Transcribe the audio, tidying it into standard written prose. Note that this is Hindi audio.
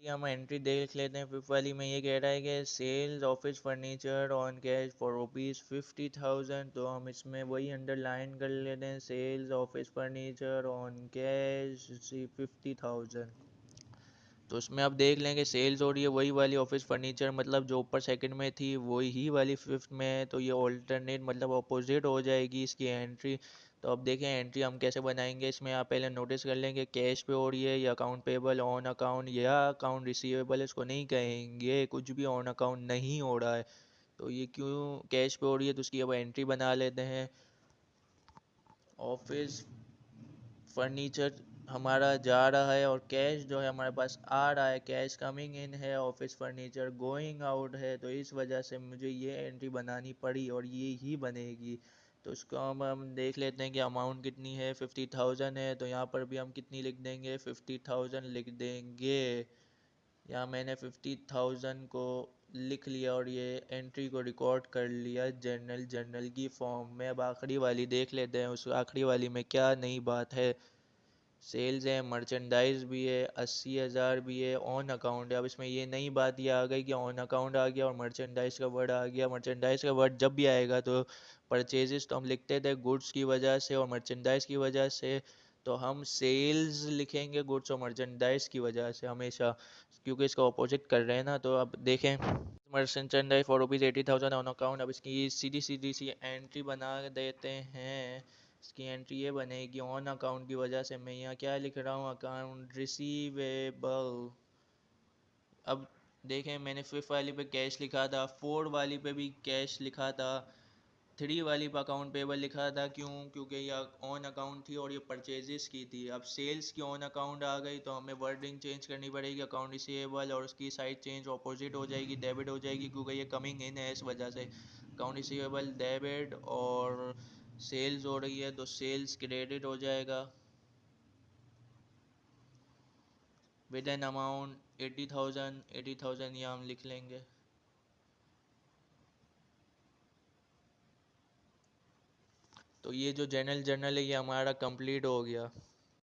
हम एंट्री देख लेते हैं। फिफ्थ वाली में ये कह रहा है कि sales office furniture on cash for ₹50,000। तो हम इसमें वही अंडरलाइन कर लेते हैं, sales office furniture on cash 50,000। तो उसमें आप देख लेंगे सेल्स हो रही है वही वाली ऑफिस फर्नीचर, मतलब जो ऊपर सेकंड में थी वही ही वाली फिफ्थ में है। तो ये ऑल्टरनेट मतलब अपोजिट हो जाएगी इसकी एंट्री। तो अब देखें एंट्री हम कैसे बनाएंगे। इसमें आप पहले नोटिस कर लेंगे कैश पे हो रही है या अकाउंट पेबल ऑन अकाउंट या अकाउंट रिसीवेबल, इसको नहीं कहेंगे, कुछ भी ऑन अकाउंट नहीं हो रहा है। तो ये क्यों कैश पे हो रही है, तो उसकी अब एंट्री बना लेते हैं। ऑफिस फर्नीचर हमारा जा रहा है और कैश जो है हमारे पास आ रहा है, कैश कमिंग इन है, ऑफिस फर्नीचर गोइंग आउट है। तो इस वजह से मुझे ये एंट्री बनानी पड़ी और ये ही बनेगी। तो इसको हम देख लेते हैं कि अमाउंट कितनी है, 50,000 है। तो यहाँ पर भी हम कितनी लिख देंगे, 50,000 लिख देंगे। यहाँ मैंने 50,000 को लिख लिया और ये एंट्री को रिकॉर्ड कर लिया जर्नल की फॉर्म में। अब आखिरी वाली देख लेते हैं, उस आखिरी वाली में क्या नई बात है। सेल्स है, मर्चेंडाइज भी है, 80,000 भी है, ऑन अकाउंट है। अब इसमें ये नई बात ये आ गई कि ऑन अकाउंट आ गया और मर्चेंडाइज का वर्ड आ गया। मर्चेंडाइज का वर्ड जब भी आएगा तो परचेजेस तो हम लिखते थे गुड्स की वजह से और मर्चेंडाइज की वजह से, तो हम सेल्स लिखेंगे गुड्स और मर्चेंडाइज की वजह से हमेशा, क्योंकि इसका ऑपोजिट कर रहे हैं ना। तो अब देखें मर्चेंडाइज फॉर ₹80,000 ऑन अकाउंट। अब इसकी सीधी सीधी सी एंट्री बना देते हैं। इसकी एंट्री ये बनेगी ऑन अकाउंट की वजह से। मैं यहाँ क्या लिख रहा हूँ, अकाउंट रिसीवेबल। अब देखें मैंने फिफ्थ वाली पे कैश लिखा था, फोर वाली पे भी कैश लिखा था, थ्री वाली पे अकाउंट पेबल लिखा था। क्यों? क्योंकि ये ऑन अकाउंट थी और ये परचेजेस की थी। अब सेल्स की ऑन अकाउंट आ गई तो हमें वर्डिंग चेंज करनी पड़ेगी, अकाउंट रिसीवेबल, और उसकी साइड चेंज ऑपोजिट हो जाएगी, डेबिट हो जाएगी, क्योंकि ये कमिंग इन है इस वजह से। अकाउंट रिसीवेबल डेबिट और सेल्स हो रही है तो सेल्स क्रेडिट हो जाएगा विद एन अमाउंट 80,000। 80,000 यहाँ हम लिख लेंगे। तो ये जो जर्नल है ये हमारा कंप्लीट हो गया।